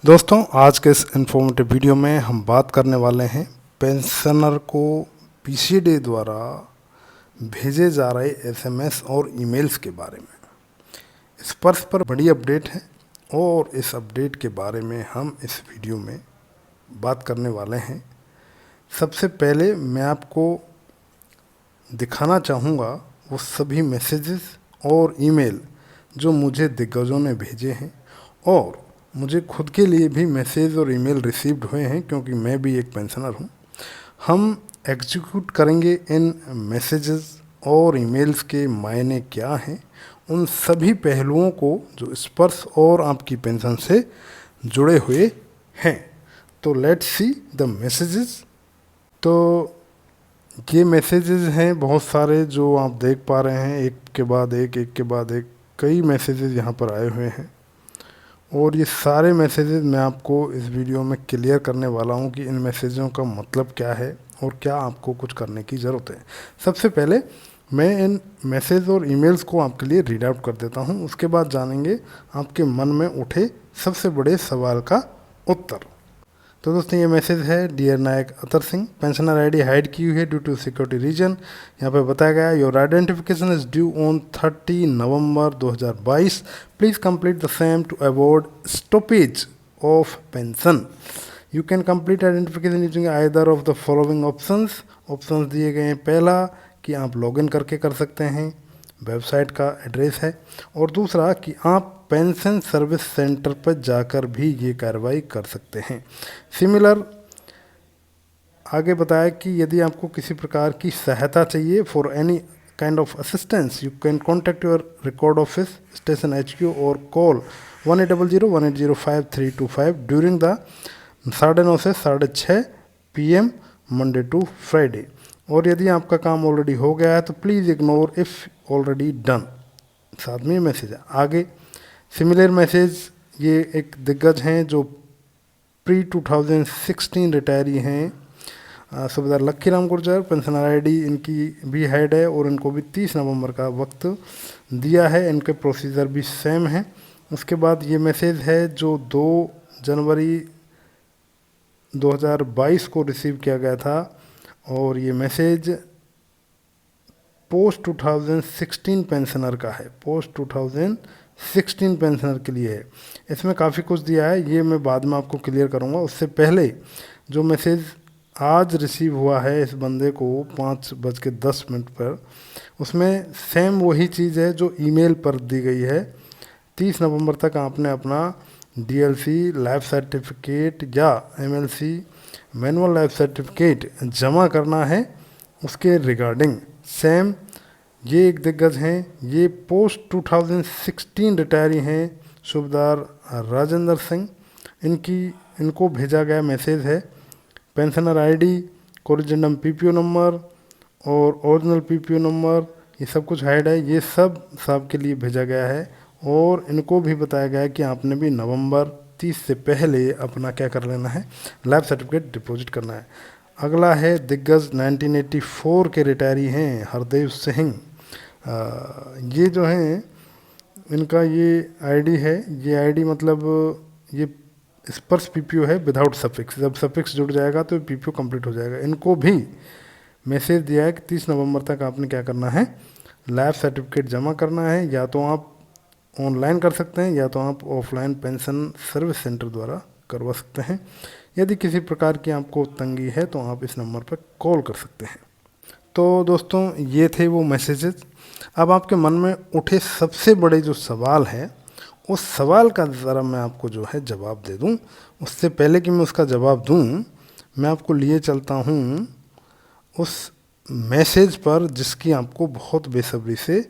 दोस्तों, आज के इस इन्फॉर्मेटिव वीडियो में हम बात करने वाले हैं पेंशनर को पीसीडी द्वारा भेजे जा रहे एसएमएस और ईमेल्स के बारे में। इस पर बड़ी अपडेट है और इस अपडेट के बारे में हम इस वीडियो में बात करने वाले हैं। सबसे पहले मैं आपको दिखाना चाहूँगा वो सभी मैसेजेस और ईमेल जो मुझे दिग्गजों ने भेजे हैं, और मुझे खुद के लिए भी मैसेज और ईमेल रिसीव्ड हुए हैं क्योंकि मैं भी एक पेंशनर हूँ। हम एग्जीक्यूट करेंगे इन मैसेजेस और ईमेल्स के मायने क्या हैं, उन सभी पहलुओं को जो स्पर्श और आपकी पेंशन से जुड़े हुए हैं। तो लेट्स सी द मैसेजेस। तो ये मैसेजेस हैं बहुत सारे जो आप देख पा रहे हैं, एक के बाद एक कई मैसेजेस यहाँ पर आए हुए हैं, और ये सारे मैसेजेस मैं आपको इस वीडियो में क्लियर करने वाला हूँ कि इन मैसेजों का मतलब क्या है और क्या आपको कुछ करने की ज़रूरत है। सबसे पहले मैं इन मैसेज और ईमेल्स को आपके लिए रीड आउट कर देता हूँ, उसके बाद जानेंगे आपके मन में उठे सबसे बड़े सवाल का उत्तर। तो दोस्तों, ये मैसेज है, डियर नायक Atar Singh, pensioner ID hide की हुई है ड्यू टू सिक्योरिटी रीजन। यहाँ पे बताया गया है, your identification is due on 30 November 2022। Please complete the same to avoid stoppage of pension. You can complete identification using either of the following options. Options दिए गए हैं, पहला कि आप लॉगिन करके कर सकते हैं, वेबसाइट का एड्रेस है, और दूसरा कि आप पेंशन सर्विस सेंटर पर जाकर भी ये कार्रवाई कर सकते हैं। सिमिलर आगे बताया कि यदि आपको किसी प्रकार की सहायता चाहिए, for any kind of assistance, you can contact your record office station HQ और कॉल 1800-1805-325 ड्यूरिंग द 9:30 से 6:30 PM मंडे टू फ्राइडे। और यदि आपका काम ऑलरेडी हो गया है तो please ignore if already done. साथ में मैसेज है आगे। सिमिलर मैसेज, ये एक दिग्गज हैं जो प्री 2016 रिटायरी हैं, सूबेदार लक्कीराम गुर्जर। पेंशनर आईडी इनकी भी हाइड है और इनको भी 30 नवंबर का वक्त दिया है, इनके प्रोसीजर भी सेम है। उसके बाद ये मैसेज है जो 2 जनवरी 2022 को रिसीव किया गया था, और ये मैसेज पोस्ट 2016 पेंशनर का है, पोस्ट 2016 पेंशनर के लिए है। इसमें काफ़ी कुछ दिया है, ये मैं बाद में आपको क्लियर करूँगा। उससे पहले जो मैसेज आज रिसीव हुआ है इस बंदे को 5:10 पर, उसमें सेम वही चीज़ है जो ईमेल पर दी गई है। 30 नवंबर तक आपने अपना DLC लाइफ सर्टिफिकेट या MLC मैनुअल लाइफ सर्टिफिकेट जमा करना है, उसके रिगार्डिंग सेम। ये एक दिग्गज हैं, ये पोस्ट 2016 रिटायरी हैं, सूबेदार राजेंद्र सिंह। इनको भेजा गया मैसेज है, pensioner ID, corrigendum PPO number और ओरिजिनल PPO नंबर, ये सब कुछ हाइड है, ये सब के लिए भेजा गया है। और इनको भी बताया गया है कि आपने भी नवंबर 30 से पहले अपना क्या कर लेना है, लाइफ सर्टिफिकेट डिपॉजिट करना है। अगला है दिग्गज 1984 के रिटायरी हैं, हरदेव सिंह। ये जो हैं, इनका ये आईडी है, ये आईडी मतलब ये स्पर्श PPO है विदाउट सफिक्स। जब सफिक्स जुड़ जाएगा तो PPO कंप्लीट हो जाएगा। इनको भी मैसेज दिया है कि 30 नवंबर तक आपने क्या करना है, लाइफ सर्टिफिकेट जमा करना है। या तो आप ऑनलाइन कर सकते हैं या तो आप ऑफलाइन पेंशन सर्विस सेंटर द्वारा करवा सकते हैं। यदि किसी प्रकार की आपको तंगी है तो आप इस नंबर पर कॉल कर सकते हैं। तो दोस्तों, ये थे वो मैसेजेस। अब आपके मन में उठे सबसे बड़े जो सवाल है, उस सवाल का ज़रा मैं आपको जो है जवाब दे दूं। उससे पहले कि मैं उसका जवाब दूं, मैं आपको लिए चलता हूं उस मैसेज पर जिसकी आपको बहुत बेसब्री से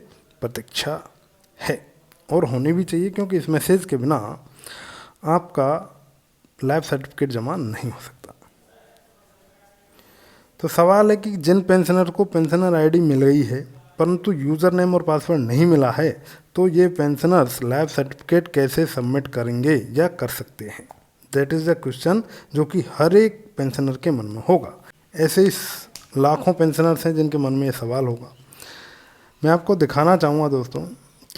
प्रतीक्षा है और होनी भी चाहिए, क्योंकि इस मैसेज के बिना आपका लाइफ सर्टिफिकेट जमा नहीं हो सकता। तो सवाल है कि जिन पेंशनर को पेंशनर आईडी मिल गई है परंतु यूज़र नेम और पासवर्ड नहीं मिला है, तो ये पेंशनर्स लाइफ सर्टिफिकेट कैसे सबमिट करेंगे या कर सकते हैं? दैट इज़ द क्वेश्चन जो कि हर एक पेंशनर के मन में होगा। ऐसे ही लाखों पेंशनर्स हैं जिनके मन में ये सवाल होगा। मैं आपको दिखाना चाहूँगा दोस्तों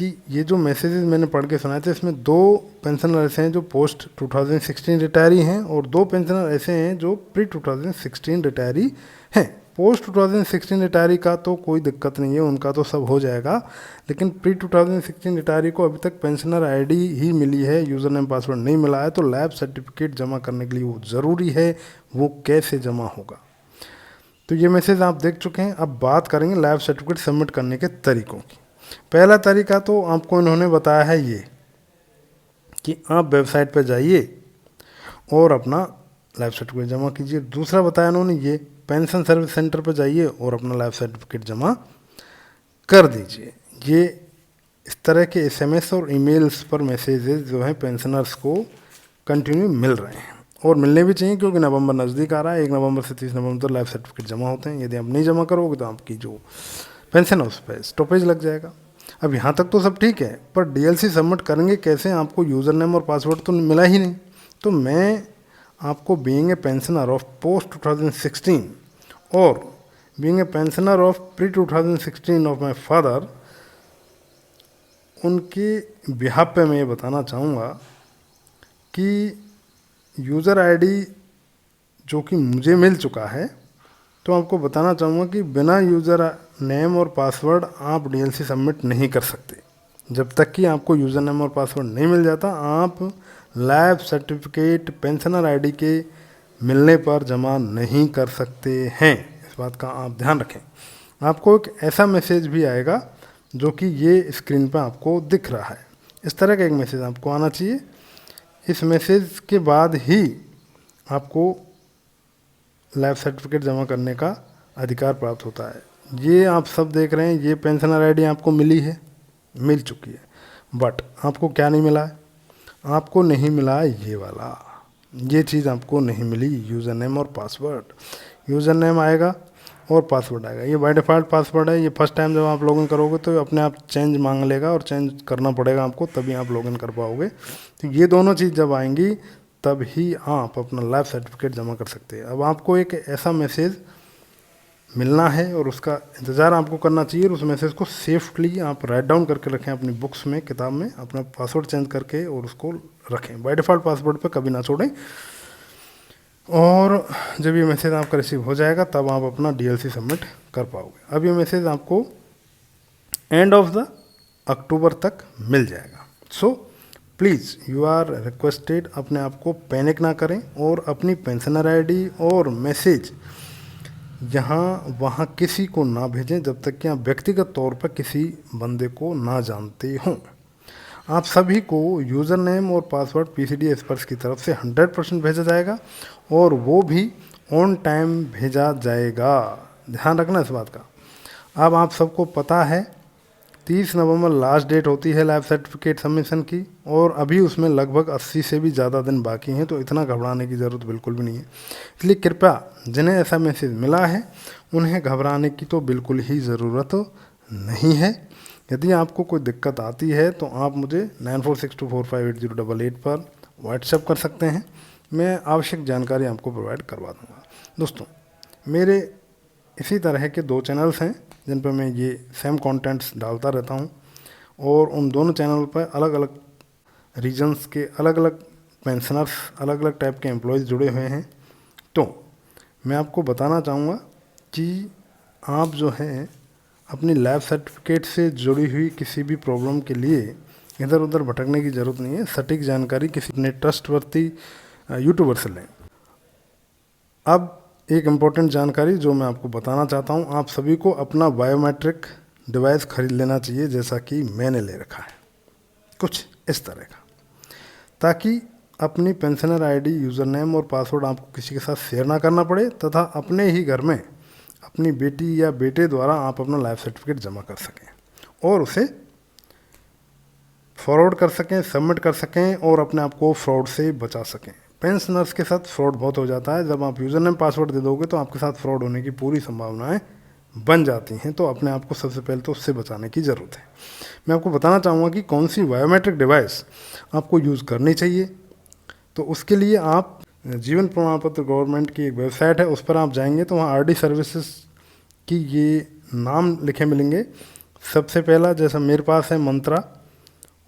कि ये जो मैसेजेस मैंने पढ़ के सुनाए थे, इसमें 2 पेंशनर ऐसे हैं जो पोस्ट 2016 रिटायरी हैं और 2 पेंशनर ऐसे हैं जो प्री 2016 रिटायरी हैं। पोस्ट 2016 रिटायरी का तो कोई दिक्कत नहीं है, उनका तो सब हो जाएगा, लेकिन प्री 2016 रिटायरी को अभी तक पेंशनर आईडी ही मिली है, यूज़र नेम पासवर्ड नहीं मिला है, तो लैब सर्टिफिकेट जमा करने के लिए वो ज़रूरी है। वो कैसे जमा होगा, तो ये मैसेज आप देख चुके हैं। अब बात करेंगे लैब सर्टिफिकेट सबमिट करने के तरीकों की। पहला तरीका तो आपको इन्होंने बताया है ये कि आप वेबसाइट पर जाइए और अपना लाइफ सर्टिफिकेट जमा कीजिए। दूसरा बताया इन्होंने ये पेंशन सर्विस सेंटर पर जाइए और अपना लाइफ सर्टिफिकेट जमा कर दीजिए। ये इस तरह के एसएमएस और ईमेल्स पर मैसेजेस जो हैं पेंशनर्स को कंटिन्यू मिल रहे हैं और मिलने भी चाहिए, क्योंकि नवंबर नज़दीक आ रहा है। 1 नवंबर से 30 नवंबर तक लाइफ सर्टिफिकेट जमा होते हैं। यदि आप नहीं जमा करोगे तो आपकी जो पेंशन है उस पर स्टॉपेज लग जाएगा। अब यहाँ तक तो सब ठीक है, पर डीएलसी सबमिट करेंगे कैसे? आपको यूज़र नेम और पासवर्ड तो मिला ही नहीं। तो मैं आपको being a pensioner of post 2016 और being a pensioner of pre 2016 of my father, उनके बिहाफ पे मैं ये बताना चाहूँगा कि यूज़र आईडी जो कि मुझे मिल चुका है, तो आपको बताना चाहूँगा कि बिना यूज़र नेम और पासवर्ड आप डीएलसी सबमिट नहीं कर सकते। जब तक कि आपको यूज़र नेम और पासवर्ड नहीं मिल जाता, आप लैब सर्टिफिकेट पेंशनर आईडी के मिलने पर जमा नहीं कर सकते हैं। इस बात का आप ध्यान रखें। आपको एक ऐसा मैसेज भी आएगा जो कि ये स्क्रीन पर आपको दिख रहा है। इस तरह का एक मैसेज आपको आना चाहिए। इस मैसेज के बाद ही आपको लाइफ सर्टिफिकेट जमा करने का अधिकार प्राप्त होता है। ये आप सब देख रहे हैं, ये पेंशनर आईडी आपको मिली है, मिल चुकी है, बट आपको क्या नहीं मिला है? आपको नहीं मिला है ये वाला, ये चीज़ आपको नहीं मिली, यूज़र नेम और पासवर्ड। यूज़र नेम आएगा और पासवर्ड आएगा। ये बाय डिफ़ॉल्ट पासवर्ड है। ये फर्स्ट टाइम जब आप लॉगिन करोगे तो अपने आप चेंज मांग लेगा और चेंज करना पड़ेगा आपको, तभी आप लॉगिन कर पाओगे। तो ये दोनों चीज़ जब आएंगी तब ही आप अपना लाइफ सर्टिफिकेट जमा कर सकते हैं। अब आपको एक ऐसा मैसेज मिलना है और उसका इंतज़ार आपको करना चाहिए, और उस मैसेज को सेफ्टली आप राइट डाउन करके रखें अपनी बुक्स में, किताब में, अपना पासवर्ड चेंज करके और उसको रखें। बाय डिफ़ॉल्ट पासवर्ड पे कभी ना छोड़ें। और जब ये मैसेज आपका रिसीव हो जाएगा तब आप अपना डीएलसी सबमिट कर पाओगे। अब ये मैसेज आपको एंड ऑफ द अक्टूबर तक मिल जाएगा। So please you are requested, अपने आप को पैनिक ना करें और अपनी पेंशनर आईडी और मैसेज यहाँ वहाँ किसी को ना भेजें जब तक कि आप व्यक्तिगत तौर पर किसी बंदे को ना जानते हों। आप सभी को यूज़र नेम और पासवर्ड पीसीडी एक्सपर्ट्स की तरफ से 100% भेजा जाएगा और वो भी ऑन टाइम भेजा जाएगा। ध्यान रखना इस बात का। अब आप सबको पता है 30 नवंबर लास्ट डेट होती है लाइफ सर्टिफिकेट सबमिशन की, और अभी उसमें लगभग 80 से भी ज़्यादा दिन बाकी हैं, तो इतना घबराने की ज़रूरत बिल्कुल भी नहीं है। इसलिए कृपया जिन्हें ऐसा मैसेज मिला है उन्हें घबराने की तो बिल्कुल ही ज़रूरत नहीं है। यदि आपको कोई दिक्कत आती है तो आप मुझे 9462458088 पर व्हाट्सएप कर सकते हैं। मैं आवश्यक जानकारी आपको प्रोवाइड करवा दूँगा। दोस्तों, मेरे इसी तरह के 2 चैनल्स हैं जिन पर मैं ये सेम कंटेंट्स डालता रहता हूँ, और उन दोनों चैनल पर अलग अलग रीजन्स के अलग अलग पेंशनर्स, अलग अलग टाइप के एम्प्लॉयज़ जुड़े हुए हैं। तो मैं आपको बताना चाहूँगा कि आप जो हैं अपनी लाइफ सर्टिफिकेट से जुड़ी हुई किसी भी प्रॉब्लम के लिए इधर उधर भटकने की ज़रूरत नहीं है। सटीक जानकारी किसी अपने ट्रस्टवर्थी यूट्यूबर से लें। अब एक इम्पॉर्टेंट जानकारी जो मैं आपको बताना चाहता हूँ, आप सभी को अपना बायोमेट्रिक डिवाइस खरीद लेना चाहिए, जैसा कि मैंने ले रखा है, कुछ इस तरह का, ताकि अपनी पेंशनर आईडी, यूज़र नेम और पासवर्ड आपको किसी के साथ शेयर ना करना पड़े, तथा अपने ही घर में अपनी बेटी या बेटे द्वारा आप अपना लाइफ सर्टिफिकेट जमा कर सकें और उसे फॉरवर्ड कर सकें, सबमिट कर सकें और अपने आप को फ्रॉड से बचा सकें। पेंशनर्स के साथ फ्रॉड बहुत हो जाता है। जब आप यूज़र नेम पासवर्ड दे दोगे तो आपके साथ फ्रॉड होने की पूरी संभावनाएं बन जाती हैं, तो अपने आप को सबसे पहले तो उससे बचाने की ज़रूरत है। मैं आपको बताना चाहूँगा कि कौन सी बायोमेट्रिक डिवाइस आपको यूज़ करनी चाहिए। तो उसके लिए आप जीवन प्रमाण पत्र गवर्नमेंट की एक वेबसाइट है, उस पर आप जाएंगे तो वहाँ आरडी सर्विसेज की ये नाम लिखे मिलेंगे। सबसे पहला जैसा मेरे पास है मंत्रा,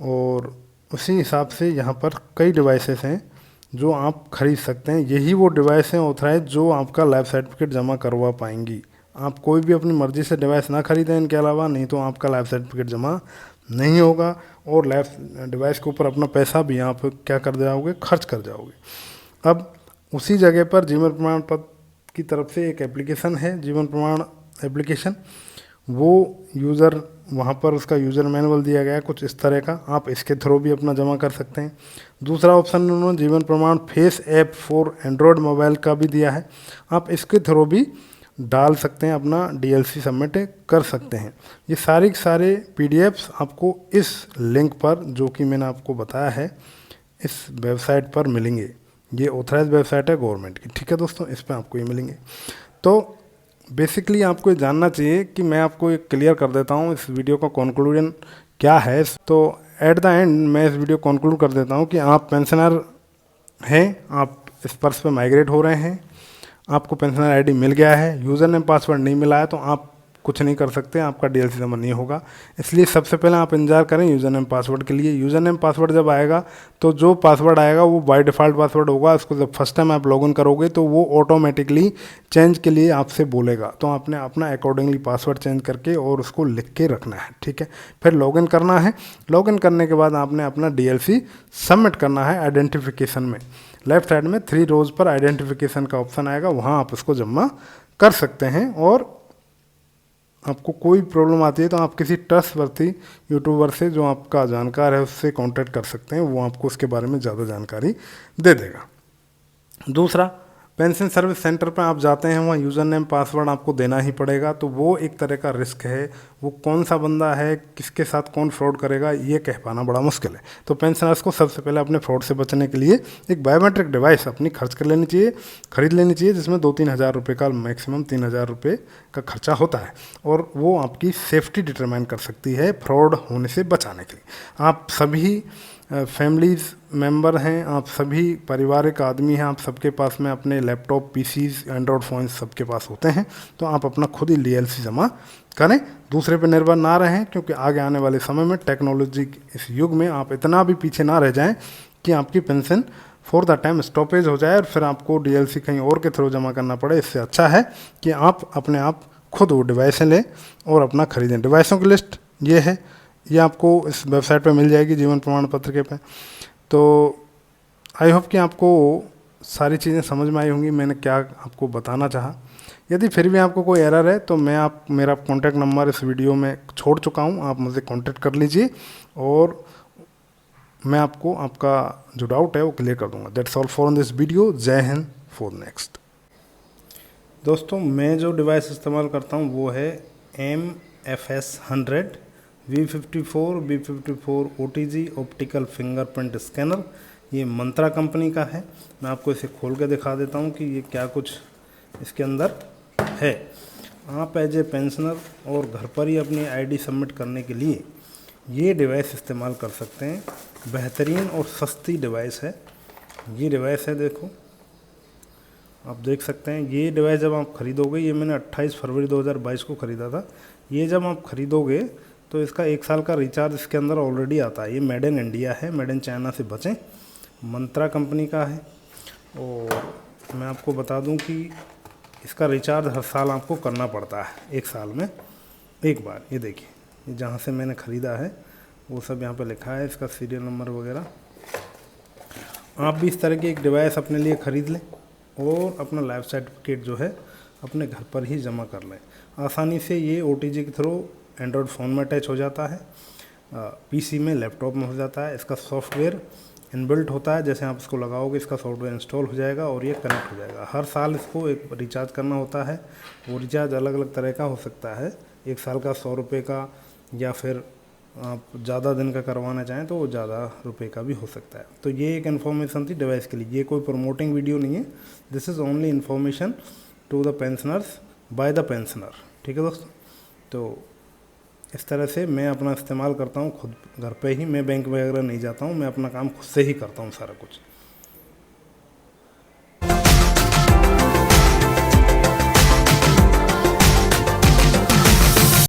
और उसी हिसाब से यहाँ पर कई डिवाइसेस हैं जो आप खरीद सकते हैं। यही वो डिवाइस हैं ऑथराइज जो आपका लाइफ सर्टिफिकेट जमा करवा पाएंगी। आप कोई भी अपनी मर्ज़ी से डिवाइस ना खरीदें इनके अलावा, नहीं तो आपका लाइफ सर्टिफिकेट जमा नहीं होगा और लाइफ डिवाइस के ऊपर अपना पैसा भी आप क्या कर जाओगे, खर्च कर जाओगे। अब उसी जगह पर जीवन प्रमाण पत्र की तरफ से एक एप्लीकेशन है, जीवन प्रमाण एप्लीकेशन, वो यूज़र वहाँ पर उसका यूज़र मैनुअल दिया गया है कुछ इस तरह का, आप इसके थ्रू भी अपना जमा कर सकते हैं। दूसरा ऑप्शन उन्होंने जीवन प्रमाण face app for Android mobile का भी दिया है, आप इसके थ्रू भी डाल सकते हैं, अपना डीएलसी सबमिट कर सकते हैं। ये सारे पीडीएफ्स आपको इस लिंक पर जो कि मैंने आपको बताया है इस वेबसाइट पर मिलेंगे। ये ऑथराइज वेबसाइट है गवर्नमेंट की, ठीक है दोस्तों, इस पर आपको ये मिलेंगे। तो बेसिकली आपको ये जानना चाहिए कि मैं आपको एक क्लियर कर देता हूँ इस वीडियो का कंक्लूजन क्या है। तो एट द एंड मैं इस वीडियो कंक्लूड कर देता हूँ कि आप पेंशनर हैं, आप इस पर्स पे माइग्रेट हो रहे हैं, आपको पेंशनर आईडी मिल गया है, यूज़र नेम पासवर्ड नहीं मिला है तो आप कुछ नहीं कर सकते, आपका डीएलसी जमा नहीं होगा। इसलिए सबसे पहले आप इंतजार करें यूज़र नेम पासवर्ड के लिए। यूज़र नेम पासवर्ड जब आएगा तो जो पासवर्ड आएगा वो बाय डिफ़ॉल्ट पासवर्ड होगा। उसको जब फर्स्ट टाइम आप लॉगिन करोगे तो वो ऑटोमेटिकली चेंज के लिए आपसे बोलेगा, तो आपने अपना अकॉर्डिंगली पासवर्ड चेंज करके और उसको लिख के रखना है, ठीक है। फिर लॉगिन करना है, लॉगिन करने के बाद आपने अपना डीएलसी सबमिट करना है। आइडेंटिफिकेशन में लेफ्ट साइड में 3 रोज पर आइडेंटिफिकेशन का ऑप्शन आएगा, वहाँ आप उसको जमा कर सकते हैं। और आपको कोई प्रॉब्लम आती है तो आप किसी ट्रस्टवर्थी यूट्यूबर से जो आपका जानकार है उससे कांटेक्ट कर सकते हैं, वो आपको उसके बारे में ज़्यादा जानकारी दे देगा। दूसरा, पेंशन सर्विस सेंटर पर आप जाते हैं, वहाँ यूज़र नेम पासवर्ड आपको देना ही पड़ेगा, तो वो एक तरह का रिस्क है। वो कौन सा बंदा है, किसके साथ कौन फ्रॉड करेगा, ये कह पाना बड़ा मुश्किल है। तो पेंशनर्स को सबसे पहले अपने फ्रॉड से बचने के लिए एक बायोमेट्रिक डिवाइस अपनी खर्च कर लेनी चाहिए, खरीद लेनी चाहिए, जिसमें 2-3 हज़ार रुपये का, मैक्सिमम 3 हज़ार रुपये का खर्चा होता है, और वो आपकी सेफ्टी डिटरमाइन कर सकती है फ्रॉड होने से बचाने के लिए। आप सभी फैमिलीज़ मेंबर हैं, आप सभी पारिवारिक आदमी हैं, आप सबके पास में अपने लैपटॉप, पीसीज, एंड्रॉयड फ़ोन सबके पास होते हैं, तो आप अपना खुद ही डीएलसी जमा करें, दूसरे पे निर्भर ना रहें, क्योंकि आगे आने वाले समय में टेक्नोलॉजी इस युग में आप इतना भी पीछे ना रह जाएं कि आपकी pension for the time stoppage हो जाए और फिर आपको डीएलसी कहीं और के थ्रू जमा करना पड़े। इससे अच्छा है कि आप अपने आप खुद वो डिवाइसें लें और अपना खरीदें। डिवाइसों की लिस्ट ये है, ये आपको इस वेबसाइट पे मिल जाएगी जीवन प्रमाण पत्र के पे। तो आई होप कि आपको सारी चीज़ें समझ में आई होंगी, मैंने क्या आपको बताना चाहा। यदि फिर भी आपको कोई एरर है तो मेरा कॉन्टैक्ट नंबर इस वीडियो में छोड़ चुका हूँ, आप मुझे कॉन्टैक्ट कर लीजिए और मैं आपको आपका जो डाउट है वो क्लियर कर दूँगा। That's all for this video. जय हिंद फॉर नेक्स्ट। दोस्तों, मैं जो डिवाइस इस्तेमाल करता हूँ वो है MFS100 V54 OTG optical fingerprint scanner. ये मंत्रा कंपनी का है। मैं आपको इसे खोल के दिखा देता हूँ कि ये क्या कुछ इसके अंदर है। आप एज ए पेंशनर और घर पर ही अपनी आईडी सबमिट करने के लिए ये डिवाइस इस्तेमाल कर सकते हैं। बेहतरीन और सस्ती डिवाइस है। ये डिवाइस है, देखो आप देख सकते हैं। ये डिवाइस जब आप ख़रीदोगे, ये मैंने 28 फरवरी 2022 को ख़रीदा था। ये जब आप ख़रीदोगे तो इसका 1 साल का रिचार्ज इसके अंदर ऑलरेडी आता है। ये मेड इन इंडिया है, मेड इन चाइना से बचें, मंत्रा कंपनी का है। और मैं आपको बता दूं कि इसका रिचार्ज हर साल आपको करना पड़ता है, 1 साल में एक बार। ये देखिए, ये जहाँ से मैंने ख़रीदा है वो सब यहाँ पे लिखा है, इसका सीरियल नंबर वगैरह। आप भी इस तरह की एक डिवाइस अपने लिए ख़रीद लें और अपना लाइफ सर्टिफिकेट जो है अपने घर पर ही जमा कर लें। आसानी से ये OTG के थ्रू एंड्रॉयड फ़ोन में अटैच हो जाता है, PC में, लैपटॉप में हो जाता है। इसका सॉफ्टवेयर इनबिल्ट होता है, जैसे आप इसको लगाओगे इसका सॉफ्टवेयर इंस्टॉल हो जाएगा और ये कनेक्ट हो जाएगा। हर साल इसको एक रिचार्ज करना होता है। वो रिचार्ज अलग अलग तरह का हो सकता है, 1 साल का 100 रुपये का, या फिर आप ज़्यादा दिन का करवाना चाहें तो वो ज़्यादा रुपए का भी हो सकता है। तो ये एक इन्फॉर्मेशन थी डिवाइस के लिए। ये कोई प्रमोटिंग वीडियो नहीं है, this is only information to the pensioners by the pensioner. ठीक है दोस्तों, तो इस तरह से मैं अपना इस्तेमाल करता हूँ खुद घर पे ही। मैं बैंक वगैरह नहीं जाता हूँ, मैं अपना काम खुद से ही करता हूँ सारा कुछ।